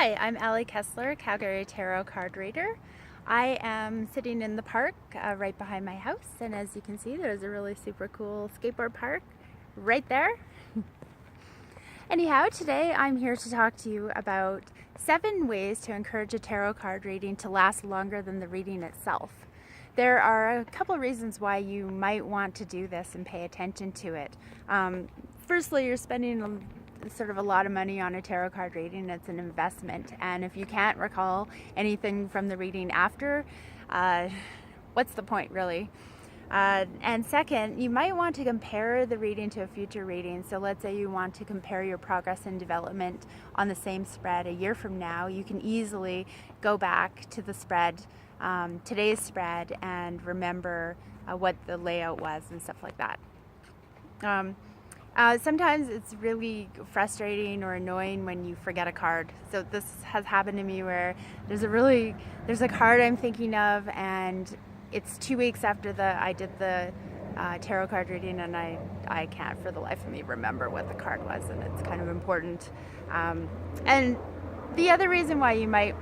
Hi, I'm Allie Kessler, Calgary Tarot Card Reader. I am sitting in the park right behind my house, and as you can see, there's a really super cool skateboard park right there. Anyhow, today I'm here to talk to you about 7 ways to encourage a tarot card reading to last longer than the reading itself. There are a couple reasons why you might want to do this and pay attention to it. Firstly, you're spending sort of a lot of money on a tarot card reading. It's an investment, and if you can't recall anything from the reading after, what's the point really? And second, you might want to compare the reading to a future reading. So let's say you want to compare your progress and development on the same spread a year from now. You can easily go back to the spread, today's spread, and remember what the layout was and stuff like that. Sometimes it's really frustrating or annoying when you forget a card. So this has happened to me where there's a card I'm thinking of, and it's 2 weeks after I did the tarot card reading, and I can't for the life of me remember what the card was, and it's kind of important. And the other reason why you might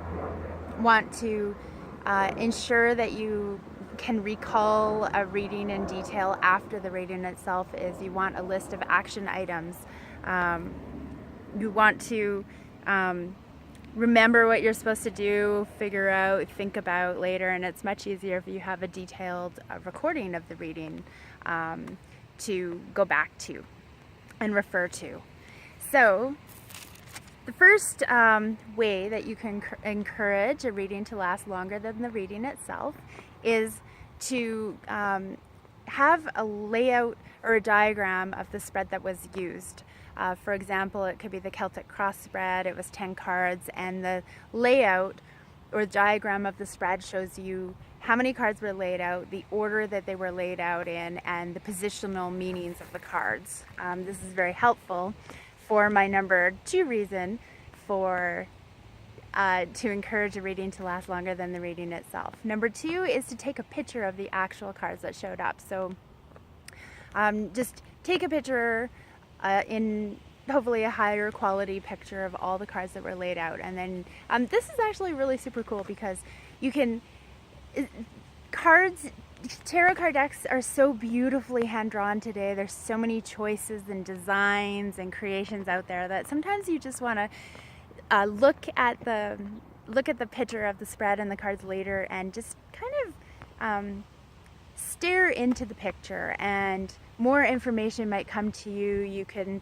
want to ensure that you can recall a reading in detail after the reading itself is you want a list of action items. You want to remember what you're supposed to do, figure out, think about later, and it's much easier if you have a detailed recording of the reading to go back to and refer to. So the first way that you can encourage a reading to last longer than the reading itself is to have a layout or a diagram of the spread that was used. For example, it could be the Celtic Cross spread. It was 10 cards, and the layout or diagram of the spread shows you how many cards were laid out, the order that they were laid out in, and the positional meanings of the cards. This is very helpful for my number 2 reason for to encourage a reading to last longer than the reading itself. Number 2 is to take a picture of the actual cards that showed up. So just take a picture in hopefully a higher quality picture of all the cards that were laid out. And then this is actually really super cool because you can, tarot card decks are so beautifully hand-drawn today. There's so many choices and designs and creations out there that sometimes you just want to look at the picture of the spread and the cards later and just kind of stare into the picture, and more information might come to you. You can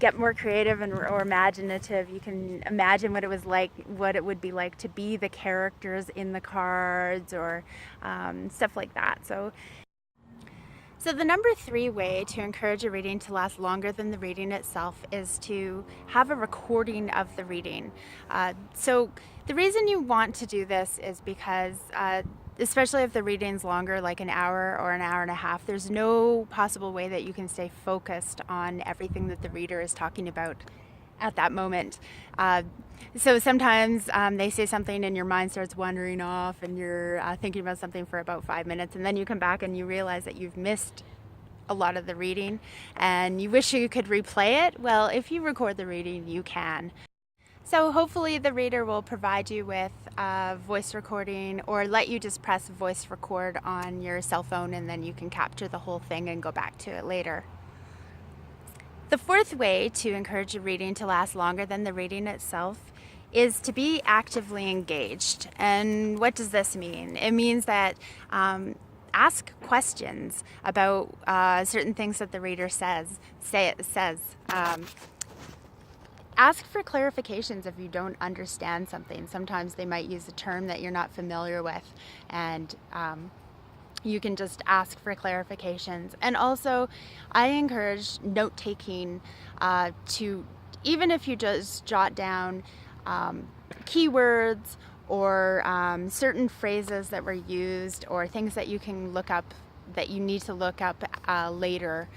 get more creative or imaginative. You can imagine what it would be like to be the characters in the cards, or stuff like that. So the number 3 way to encourage a reading to last longer than the reading itself is to have a recording of the reading. So the reason you want to do this is because especially if the reading's longer, like an hour or an hour and a half, there's no possible way that you can stay focused on everything that the reader is talking about at that moment. So sometimes they say something and your mind starts wandering off, and you're thinking about something for about 5 minutes, and then you come back and you realize that you've missed a lot of the reading and you wish you could replay it. Well, if you record the reading, you can. So hopefully the reader will provide you with a voice recording, or let you just press voice record on your cell phone, and then you can capture the whole thing and go back to it later. The 4th way to encourage a reading to last longer than the reading itself is to be actively engaged. And what does this mean? It means that ask questions about certain things that the reader says. Ask for clarifications if you don't understand something. Sometimes they might use a term that you're not familiar with, and you can just ask for clarifications. And also, I encourage note-taking to, even if you just jot down keywords or certain phrases that were used, or things that you can look up, that you need to look up later.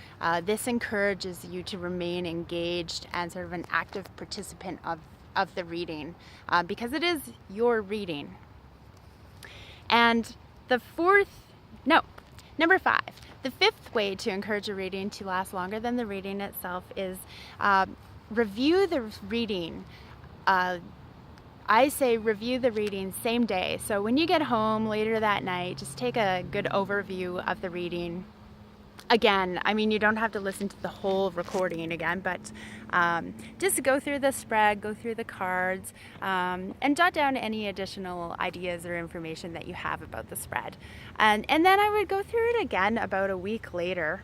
This encourages you to remain engaged and sort of an active participant of the reading, because it is your reading. And number 5, the 5th way to encourage a reading to last longer than the reading itself is review the reading I say review the reading same day. So when you get home later that night, just take a good overview of the reading. Again, I mean, you don't have to listen to the whole recording again, but just go through the spread, go through the cards, and jot down any additional ideas or information that you have about the spread. And then I would go through it again about a week later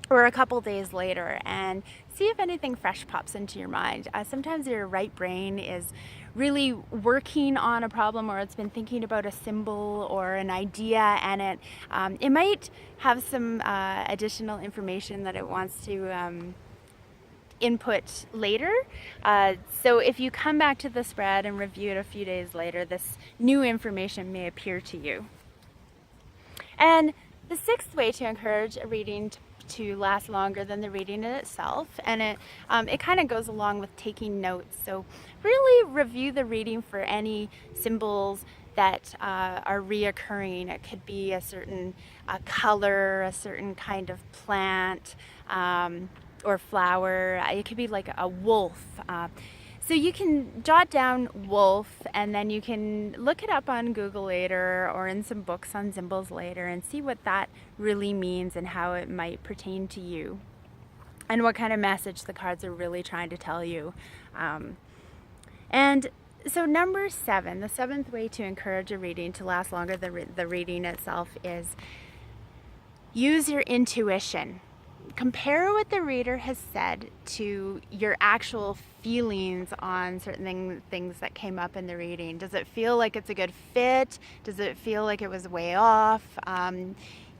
or a couple days later and see if anything fresh pops into your mind. Sometimes your right brain is really working on a problem, or it's been thinking about a symbol or an idea, and it might have some additional information that it wants to input later. So if you come back to the spread and review it a few days later, this new information may appear to you. And the sixth way to encourage a reading to last longer than the reading in itself, and it kind of goes along with taking notes. So really review the reading for any symbols that are reoccurring. It could be a certain color, a certain kind of plant or flower. It could be like a wolf. So you can jot down wolf, and then you can look it up on Google later or in some books on symbols later and see what that really means and how it might pertain to you and what kind of message the cards are really trying to tell you. And so number 7, the 7th way to encourage a reading to last longer than the reading itself is use your intuition. Compare what the reader has said to your actual feelings on certain things that came up in the reading. Does it feel like it's a good fit? Does it feel like it was way off?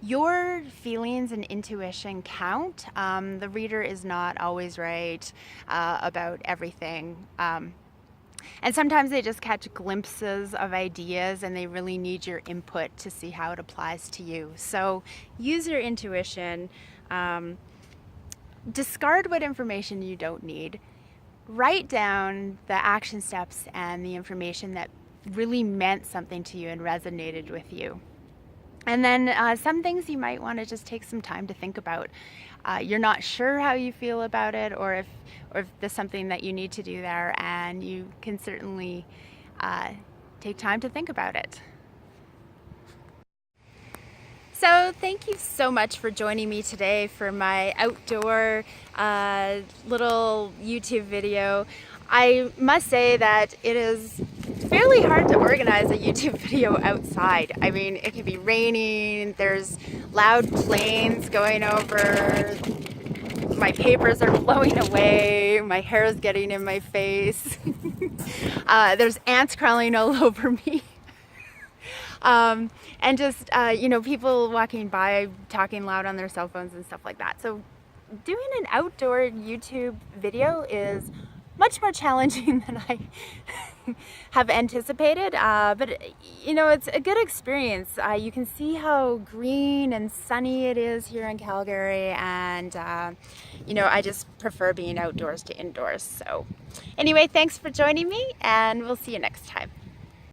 Your feelings and intuition count. The reader is not always right about everything. And sometimes they just catch glimpses of ideas and they really need your input to see how it applies to you. So use your intuition. Discard what information you don't need. Write down the action steps and the information that really meant something to you and resonated with you. And then some things you might want to just take some time to think about. You're not sure how you feel about it, or if there's something that you need to do there, and you can certainly take time to think about it. So thank you so much for joining me today for my outdoor little YouTube video. I must say that it is fairly hard to organize a YouTube video outside. I mean, it can be raining, there's loud planes going over, my papers are blowing away, my hair is getting in my face, there's ants crawling all over me. And just, people walking by talking loud on their cell phones and stuff like that. So doing an outdoor YouTube video is much more challenging than I have anticipated, but it's a good experience. You can see how green and sunny it is here in Calgary, and I just prefer being outdoors to indoors. So anyway, thanks for joining me, and we'll see you next time.